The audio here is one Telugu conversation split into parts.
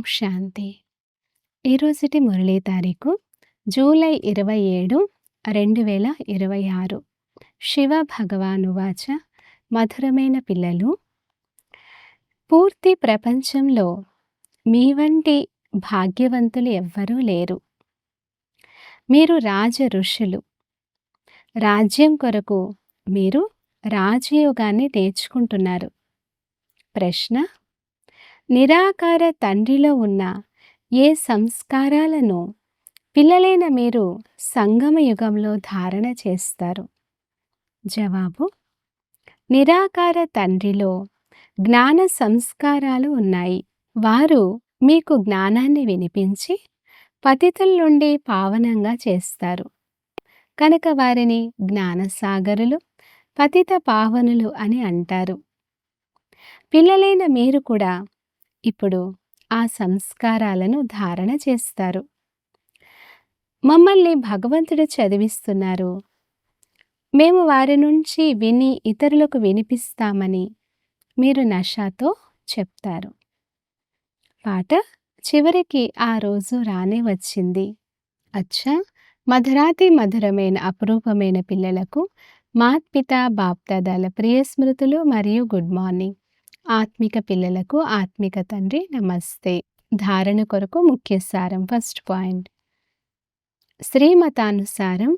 శాంతి. ఈరోజుటి మురళీ తారీఖు జూలై 27, 2026. శివ భగవానువాచ. మధురమైన పిల్లలు, పూర్తి ప్రపంచంలో మీ వంటి భాగ్యవంతులు ఎవ్వరూ లేరు. మీరు రాజ ఋషులు. రాజ్యం కొరకు మీరు రాజయోగాన్ని నేర్చుకుంటున్నారు. ప్రశ్న: నిరాకార తండ్రిలో ఉన్న ఏ సంస్కారాలను పిల్లలైన మీరు సంగమ యుగంలో ధారణ చేస్తారు? జవాబు: నిరాకార తండ్రిలో జ్ఞాన సంస్కారాలు ఉన్నాయి. వారు మీకు జ్ఞానాన్ని వినిపించి పతితుల నుండి పావనంగా చేస్తారు. కనుక వారిని జ్ఞానసాగరులు, పతిత పావనులు అని అంటారు. పిల్లలైన మీరు కూడా ఇప్పుడు ఆ సంస్కారాలను ధారణ చేస్తారు. మమ్మల్ని భగవంతుడు చదివిస్తున్నారు, మేము వారి నుంచి విని ఇతరులకు వినిపిస్తామని మీరు నషాతో చెప్తారు. పాట చివరికి ఆ రోజు రానే వచ్చింది. అచ్చా, మధురాతి మధురమైన అపురూపమైన పిల్లలకు మాత్పిత బాప్దాదాల ప్రియ స్మృతులు మరియు గుడ్ మార్నింగ్. ఆత్మిక పిల్లలకు ఆత్మిక తండ్రి నమస్తే. ధారణ కొరకు ముఖ్య సారం. ఫస్ట్ పాయింట్: శ్రీమతానుసారం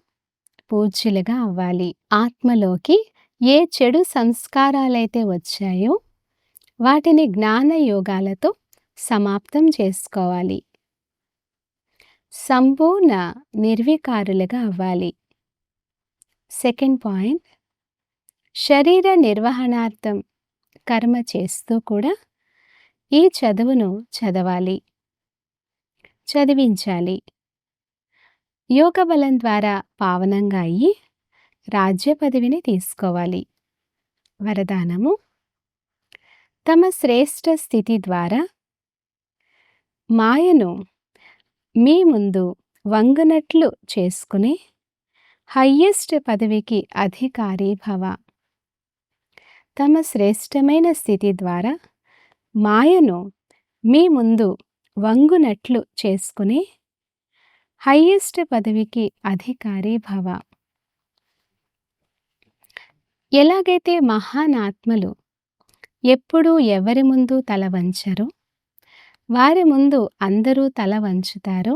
పూజ్యులుగా అవ్వాలి. ఆత్మలోకి ఏ చెడు సంస్కారాలైతే వచ్చాయో వాటిని జ్ఞాన యోగాలతో సమాప్తం చేసుకోవాలి. సంపూర్ణ నిర్వికారులుగా అవ్వాలి. సెకండ్ పాయింట్: శరీర నిర్వహణార్థం కర్మ చేస్తూ కూడా ఈ చదువును చదవాలి, చదివించాలి. యోగ బలం ద్వారా పావనంగా అయ్యి రాజ్య పదవిని తీసుకోవాలి. వరదానము: తమ శ్రేష్ఠ స్థితి ద్వారా మాయను మీ ముందు వంగునట్లు చేసుకుని హయ్యెస్ట్ పదవికి అధికారి భవ. తమ శ్రేష్టమైన స్థితి ద్వారా మాయను మీ ముందు వంగునట్లు చేసుకుని హయ్యెస్ట్ పదవికి అధికారి భవ. ఎలాగైతే మహాన్ ఆత్మలు ఎప్పుడూ ఎవరి ముందు తల వంచరో, వారి ముందు అందరూ తల వంచుతారో,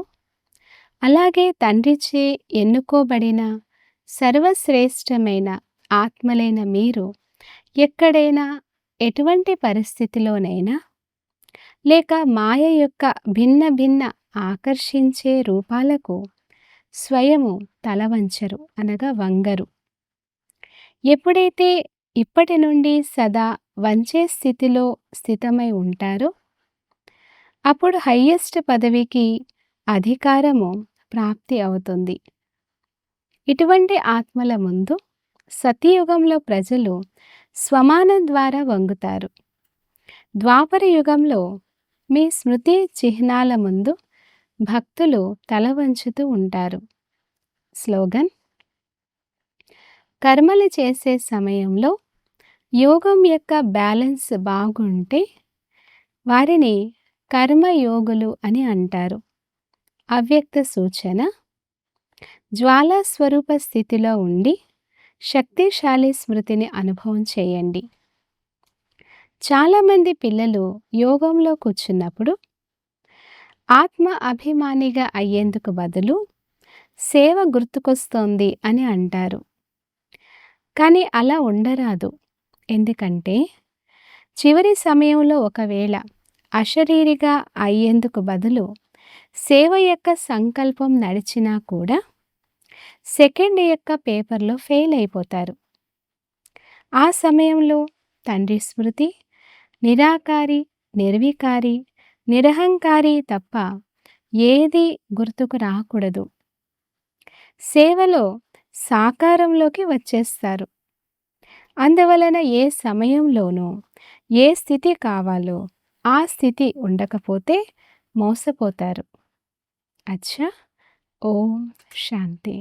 అలాగే తండ్రిచే ఎన్నుకోబడిన సర్వశ్రేష్టమైన ఆత్మలైన మీరు ఎక్కడైనా ఎటువంటి పరిస్థితిలోనైనా లేక మాయ యొక్క భిన్న భిన్న ఆకర్షించే రూపాలకు స్వయము తలవంచరు, అనగా వంగరు. ఎప్పుడైతే ఇప్పటి నుండి సదా వంచే స్థితిలో స్థితమై ఉంటారో అప్పుడు హయ్యెస్ట్ పదవికి అధికారము ప్రాప్తి అవుతుంది. ఇటువంటి ఆత్మల ముందు సతీయుగంలో ప్రజలు స్వమానం ద్వారా వంగుతారు. ద్వాపర యుగంలో మీ స్మృతి చిహ్నాల ముందు భక్తులు తల వంచుతూ ఉంటారు. స్లోగన్: కర్మలు చేసే సమయంలో యోగం యొక్క బ్యాలెన్స్ బాగుంటే వారిని కర్మయోగులు అని అంటారు. అవ్యక్త సూచన: జ్వాలా స్వరూప స్థితిలో ఉండి శక్తిశాలి స్మృతిని అనుభవం చేయండి. చాలామంది పిల్లలు యోగంలో కూర్చున్నప్పుడు ఆత్మ అభిమానిగా అయ్యేందుకు బదులు సేవ గుర్తుకొస్తోంది అని అంటారు. కానీ అలా ఉండరాదు. ఎందుకంటే చివరి సమయంలో ఒకవేళ అశరీరిగా అయ్యేందుకు బదులు సేవ యొక్క సంకల్పం నడిచినా కూడా సెకండ్ యొక్క పేపర్లో ఫెయిల్ అయిపోతారు. ఆ సమయంలో తండ్రి స్మృతి నిరాకారి, నిర్వికారి, నిరహంకారి తప్ప ఏది గుర్తుకు రాకూడదు. సేవలో సాకారంలోకి వచ్చేస్తారు. అందువలన ఏ సమయంలోనూ ఏ స్థితి కావాలో ఆ స్థితి ఉండకపోతే మోసపోతారు. అచ్చా, ఓం శాంతి.